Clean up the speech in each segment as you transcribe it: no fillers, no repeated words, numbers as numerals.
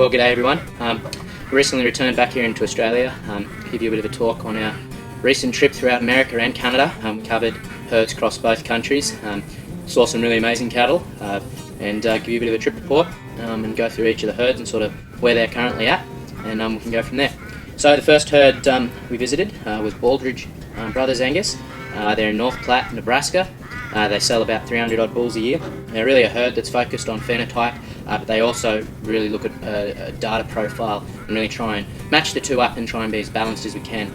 Well, g'day everyone. We recently returned back here into Australia. Give you a bit of a talk on our recent trip throughout America and Canada. We covered herds across both countries, saw some really amazing cattle, and give you a bit of a trip report and go through each of the herds and sort of where they're currently at, and we can go from there. So the first herd we visited was Baldridge Brothers Angus. They're in North Platte, Nebraska. They sell about 300 odd bulls a year. They're really a herd that's focused on phenotype, but they also really look at a data profile and really try and match the two up and try and be as balanced as we can.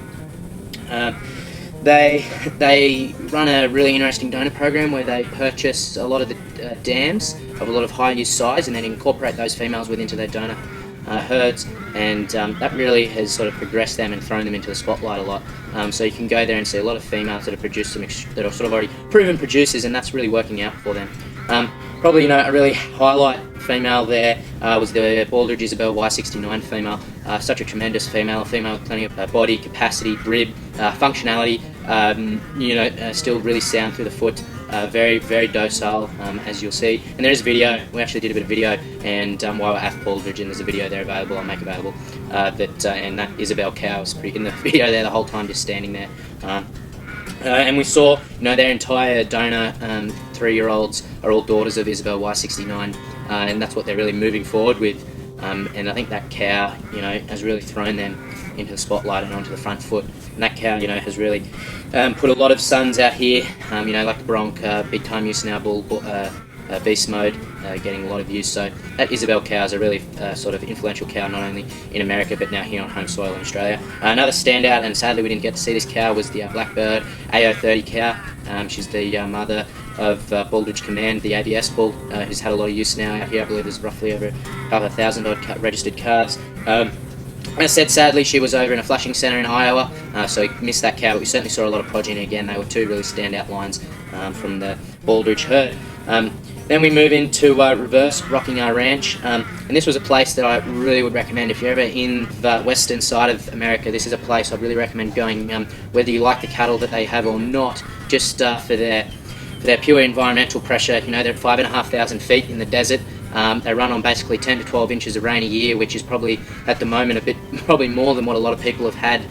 They run a really interesting donor program where they purchase a lot of the dams of a lot of high use size and then incorporate those females into their donor herds, and that really has sort of progressed them and thrown them into the spotlight a lot. So you can go there and see a lot of females that have produced that are sort of already proven producers, and that's really working out for them. Probably, a really highlight female there was the Baldridge Isabel Y69 female. Such a tremendous female, a female with plenty of body capacity, rib, functionality. Still really sound through the foot. Very, very docile, as you'll see. And there is a video. We actually did a bit of video, and while we're at Baldridge, and there's a video there available, I'll make available. And that Isabel cow was in the video there the whole time, just standing there. And we saw, their entire donor 3-year-olds are all daughters of Isabel Y69, and that's what they're really moving forward with. And I think that cow, has really thrown them into the spotlight and onto the front foot. And that cow, has really put a lot of sons out here, like the Bronc, big time use now, bull, beast mode, getting a lot of use. So that Isabel cow is a really sort of influential cow, not only in America but now here on home soil in Australia. Another standout, and sadly we didn't get to see this cow, was the Blackbird AO30 cow. She's the mother of Baldridge Command, the ABS bull, who's had a lot of use now out here. I believe there's roughly over 1,000 odd registered calves. As I said, sadly she was over in a flushing centre in Iowa, so we missed that cow, but we certainly saw a lot of progeny again. They were two really standout lines from the Baldridge herd. Then we move into reverse Rocking Our Ranch, and this was a place that I really would recommend if you're ever in the western side of America. This is a place I'd really recommend going, whether you like the cattle that they have or not, just for their pure environmental pressure. They're at 5,500 feet in the desert. They run on basically 10 to 12 inches of rain a year, which is probably at the moment probably more than what a lot of people have had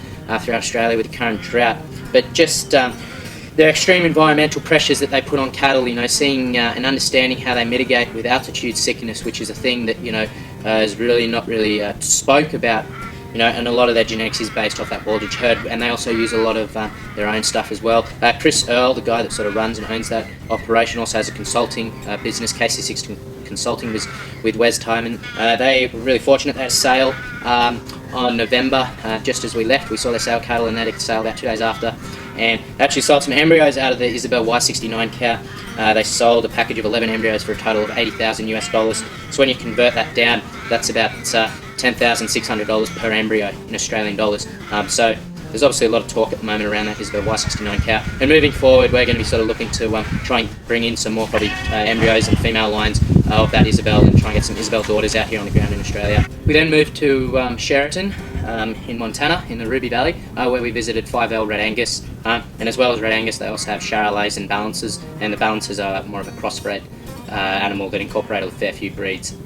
throughout Australia with the current drought. But just their extreme environmental pressures that they put on cattle, seeing and understanding how they mitigate with altitude sickness, which is a thing that is really not really spoke about. And a lot of their genetics is based off that Baldridge herd, and they also use a lot of their own stuff as well. Chris Earl, the guy that sort of runs and owns that operation, also has a consulting business, KC6 Consulting, with Wes Tyman. They were really fortunate. They had a sale on November, just as we left. We saw their sale cattle, and they had a sale about 2 days after, and actually sold some embryos out of the Isabel Y69 cow. They sold a package of 11 embryos for a total of $80,000 US. So when you convert that down, that's about $10,600 per embryo in Australian dollars. So there's obviously a lot of talk at the moment around that Isabel Y69 cow. And moving forward, we're going to be sort of looking to try and bring in some more probably embryos and female lines of that Isabel, and try and get some Isabel daughters out here on the ground in Australia. We then moved to Sheraton in Montana, in the Ruby Valley, where we visited 5L Red Angus. And as well as Red Angus, they also have Charolais and Balances, and the Balances are more of a crossbred animal that incorporate a fair few breeds.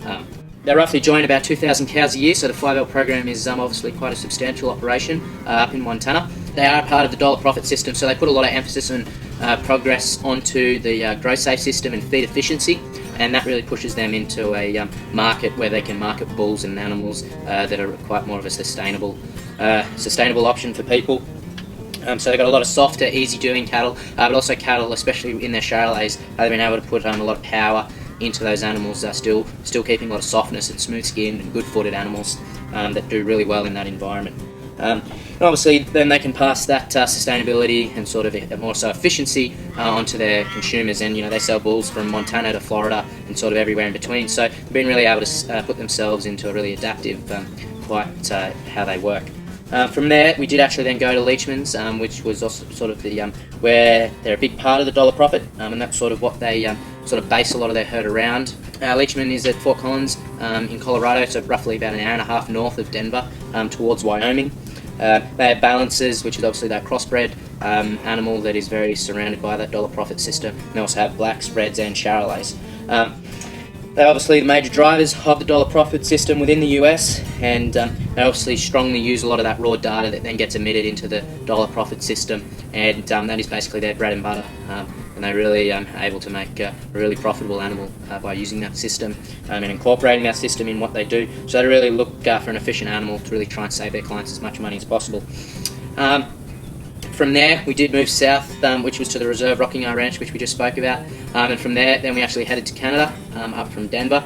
They roughly join about 2,000 cows a year, so the 5L program is obviously quite a substantial operation up in Montana. They are part of the dollar profit system, so they put a lot of emphasis on progress onto the grow safe system and feed efficiency, and that really pushes them into a market where they can market bulls and animals that are quite more of a sustainable option for people. So they've got a lot of softer, easy-doing cattle, but also cattle, especially in their Charolais, they've been able to put a lot of power into those animals, still keeping a lot of softness and smooth skin and good-footed animals that do really well in that environment. And obviously then they can pass that sustainability and sort of more so efficiency onto their consumers, and they sell bulls from Montana to Florida and sort of everywhere in between, so they've been really able to put themselves into a really adaptive how they work. From there, we did actually then go to Leachman's, which was also sort of the where they're a big part of the dollar profit, and that's sort of what they sort of base a lot of their herd around. Leachman is at Fort Collins in Colorado, so roughly about an hour and a half north of Denver, towards Wyoming. They have Balances, which is obviously that crossbred animal that is very surrounded by that dollar profit system. And they also have Blacks, Reds and Charolais. They're obviously the major drivers of the dollar profit system within the US, and they obviously strongly use a lot of that raw data that then gets emitted into the dollar profit system, and that is basically their bread and butter. And they're really able to make a really profitable animal by using that system and incorporating that system in what they do. So they really look for an efficient animal to really try and save their clients as much money as possible. From there, we did move south, which was to the Reserve Rocking Eye Ranch, which we just spoke about. And from there, then we actually headed to Canada, up from Denver,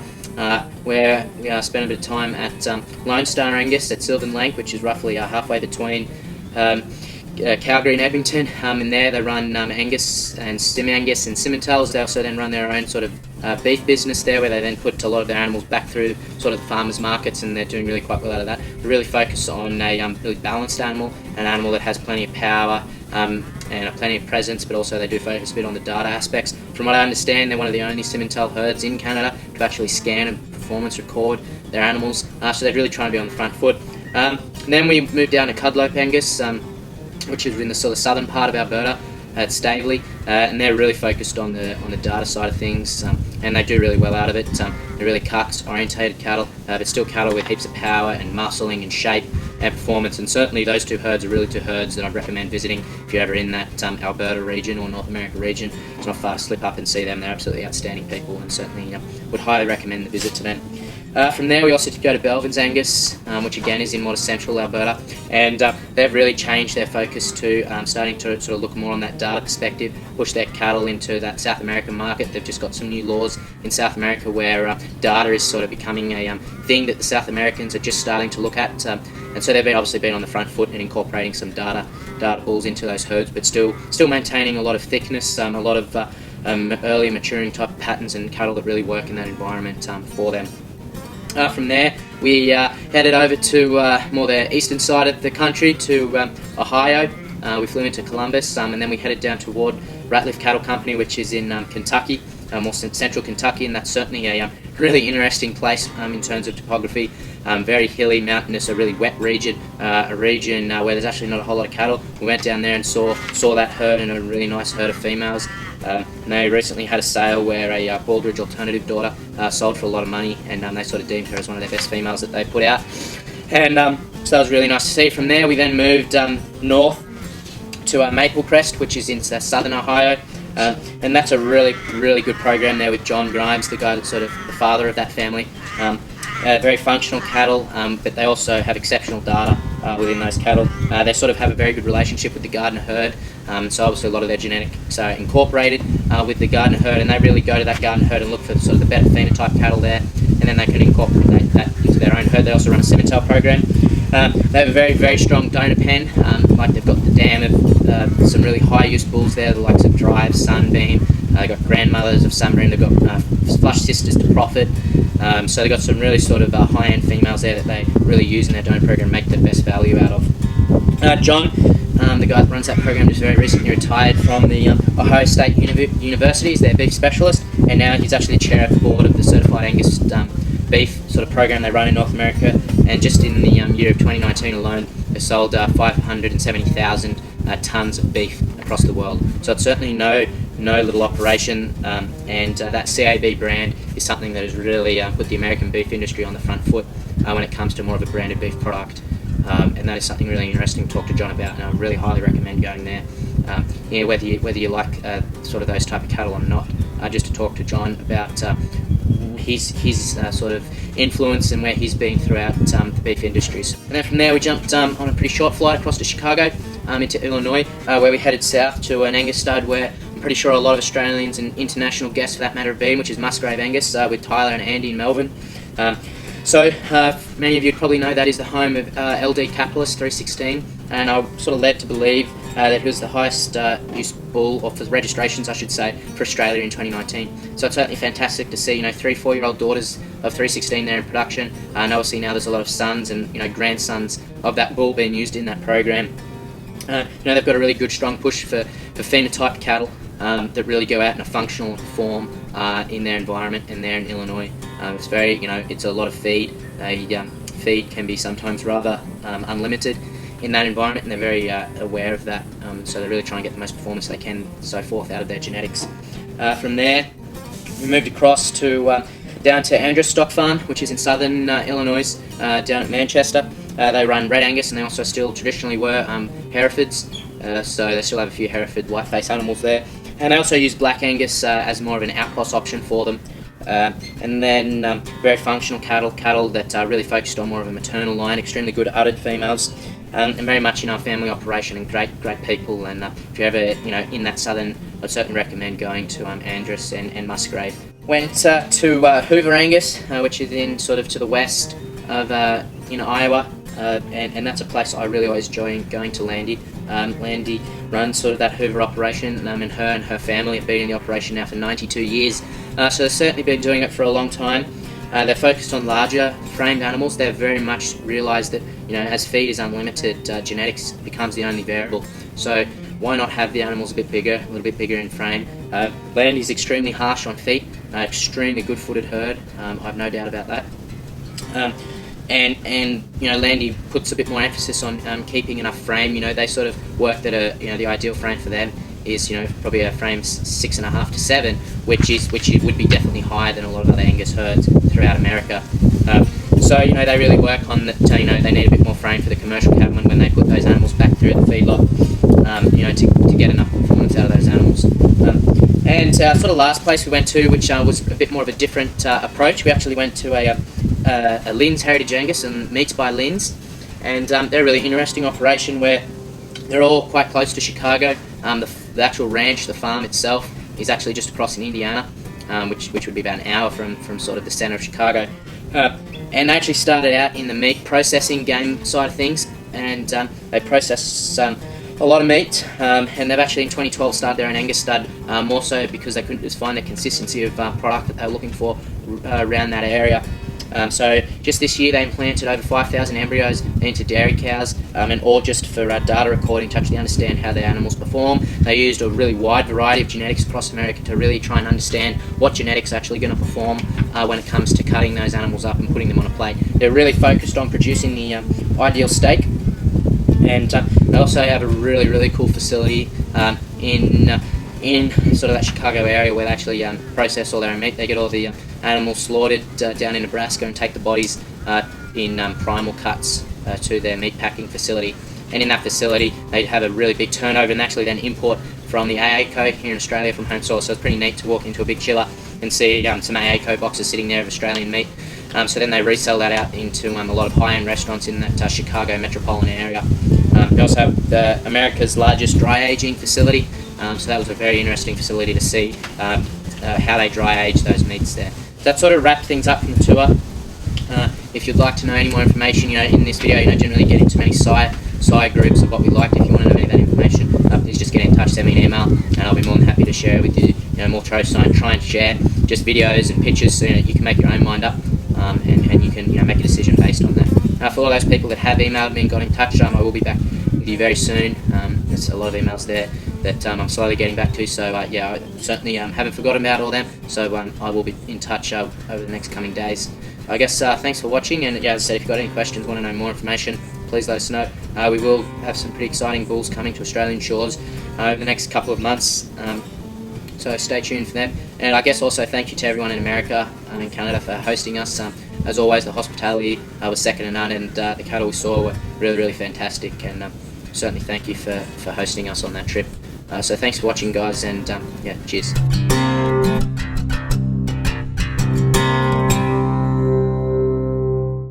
where we spent a bit of time at Lone Star Angus at Sylvan, which is roughly halfway between Calgary and Edmonton. And there they run Angus and Sim Angus and Simmentals. They also then run their own sort of beef business there, where they then put a lot of their animals back through sort of the farmers markets, and they're doing really quite well out of that. They really focus on a really balanced animal, an animal that has plenty of power and plenty of presence, but also they do focus a bit on the data aspects. From what I understand, they're one of the only Simmental herds in Canada to actually scan and performance record their animals, so they're really trying to be on the front foot. And then we moved down to Kudlow Pengus, which is in the sort of southern part of Alberta at Staveley, and they're really focused on the data side of things, and they do really well out of it. They're really carcass orientated cattle, but still cattle with heaps of power and muscling and shape and performance, and certainly those two herds are really two herds that I'd recommend visiting if you're ever in that Alberta region or North America region. It's not far to slip up and see them. They're absolutely outstanding people, and certainly would highly recommend the visit to them. From there, we also go to Bevins Angus, which again is in more central Alberta, and they've really changed their focus to starting to sort of look more on that data perspective, push their cattle into that South American market. They've just got some new laws in South America where data is sort of becoming a thing that the South Americans are just starting to look at, and so they've obviously been on the front foot and incorporating some data bulls into those herds, but still maintaining a lot of thickness, a lot of early maturing type patterns and cattle that really work in that environment for them. From there, we headed over to more the eastern side of the country to Ohio. We flew into Columbus, and then we headed down toward Ratliff Cattle Company, which is in Kentucky, more central Kentucky, and that's certainly a really interesting place in terms of topography. Very hilly, mountainous, a really wet region, a region where there's actually not a whole lot of cattle. We went down there and saw that herd, and a really nice herd of females. And they recently had a sale where a Baldridge alternative daughter sold for a lot of money, and they sort of deemed her as one of their best females that they put out. And so that was really nice to see. From there, we then moved north to Maple Crest, which is in southern Ohio. And that's a really good program there with John Grimes, the guy that's sort of the father of that family. Very functional cattle, but they also have exceptional data within those cattle. They sort of have a very good relationship with the Gardner herd, so obviously a lot of their genetics are incorporated with the Gardner herd, and they really go to that Gardner herd and look for sort of the better phenotype cattle there, and then they can incorporate that into their own herd. They also run a Simmental program. They have a very strong donor pen, like they've got the dam of some really high use bulls there, the likes of Drive, Sunbeam. They've got grandmothers of Sunbeam, they've got flush sisters to Profit. So they've got some really sort of high-end females there that they really use in their donor program and make the best value out of. John, the guy that runs that program, just very recently retired from the Ohio State University. He's their beef specialist, and now he's actually the chair of the board of the Certified Angus beef sort of program they run in North America. And just in the year of 2019 alone, they sold 570,000 tonnes of beef across the world. So it's certainly no little operation, and that CAB brand is something that has really put the American beef industry on the front foot when it comes to more of a branded beef product, and that is something really interesting to talk to John about, and I really highly recommend going there. Whether you like sort of those type of cattle or not, just to talk to John about his sort of influence and where he's been throughout the beef industries. And then from there we jumped on a pretty short flight across to Chicago, into Illinois, where we headed south to an Angus stud where I'm pretty sure a lot of Australians and international guests for that matter have been, which is Musgrave Angus, with Tyler and Andy in Melbourne. So many of you probably know that is the home of LD Capitalist 316, and I'm sort of led to believe that it was the highest use bull, or for registrations I should say, for Australia in 2019. So it's certainly fantastic to see 3-4-year-old daughters of 316 there in production, and obviously now there's a lot of sons and grandsons of that bull being used in that program. They've got a really good strong push for phenotype cattle that really go out in a functional form in their environment, and there in Illinois. It's very, it's a lot of feed. Feed can be sometimes rather unlimited in that environment, and they're very aware of that. So they really try and get the most performance they can, so forth, out of their genetics. From there, we moved across to down to Andrews Stock Farm, which is in southern Illinois, down at Manchester. They run Red Angus, and they also still traditionally were Herefords, so they still have a few Hereford whiteface animals there. And they also use Black Angus as more of an outcross option for them. And then very functional cattle that are really focused on more of a maternal line, extremely good uddered females, and very much in our family operation, and great people. And if you're ever in that southern, I'd certainly recommend going to Andros and Musgrave. Went to Hoover Angus, which is in sort of to the west of Iowa, and that's a place I really always enjoy going to. Landy runs sort of that Hoover operation, and her family have been in the operation now for 92 years, so they've certainly been doing it for a long time. They're focused on larger framed animals. They've very much realised that as feed is unlimited, genetics becomes the only variable. So why not have the animals a little bit bigger in frame? Landy's extremely harsh on feet, extremely good footed herd. I have no doubt about that. And Landy puts a bit more emphasis on keeping enough frame. They sort of work that the ideal frame for them is probably a frame 6.5 to 7, which would be definitely higher than a lot of other Angus herds throughout America. So they really work on that. They need a bit more frame for the commercial cattlemen when they put those animals back through the feedlot. To get enough performance out of those animals. And sort of last place we went to, which was a bit more of a different approach. We actually went to a Lynn's Heritage Angus and Meats by Lynn's, and they're a really interesting operation where they're all quite close to Chicago. The actual ranch, the farm itself, is actually just across in Indiana, which would be about an hour from sort of the centre of Chicago. And they actually started out in the meat processing game side of things, and they process a lot of meat, and they've actually in 2012 started their own Angus stud, more so because they couldn't just find the consistency of product that they were looking for around that area. So just this year they implanted over 5,000 embryos into dairy cows, and all just for data recording to actually understand how their animals perform. They used a really wide variety of genetics across America to really try and understand what genetics are actually going to perform when it comes to cutting those animals up and putting them on a plate. They're really focused on producing the ideal steak, and they also have a really cool facility in sort of that Chicago area where they actually process all their own meat. They get all the animals slaughtered down in Nebraska and take the bodies in primal cuts to their meat packing facility. And in that facility they have a really big turnover and actually then import from the AACO here in Australia from home source. So it's pretty neat to walk into a big chiller and see some AACO boxes sitting there of Australian meat. So then they resell that out into a lot of high-end restaurants in that Chicago metropolitan area. They also have America's largest dry aging facility. So that was a very interesting facility to see how they dry age those meats there. That sort of wrapped things up from the tour. If you'd like to know any more information, in this video, generally get into many side groups of what we liked. If you want to know any of that information, please just get in touch, send me an email, and I'll be more than happy to share with you. More try and share just videos and pictures so you can make your own mind up, and you can make a decision based on that. For all those people that have emailed me and got in touch, I will be back with you very soon. There's a lot of emails there that I'm slowly getting back to, so I certainly haven't forgotten about all them, so I will be in touch over the next coming days. I guess thanks for watching, and as I said, if you've got any questions, want to know more information, please let us know. We will have some pretty exciting bulls coming to Australian shores over the next couple of months, so stay tuned for them. And I guess also thank you to everyone in America and in Canada for hosting us. As always, the hospitality was second to none, and the cattle we saw were really fantastic, and certainly thank you for hosting us on that trip. So thanks for watching, guys, and cheers.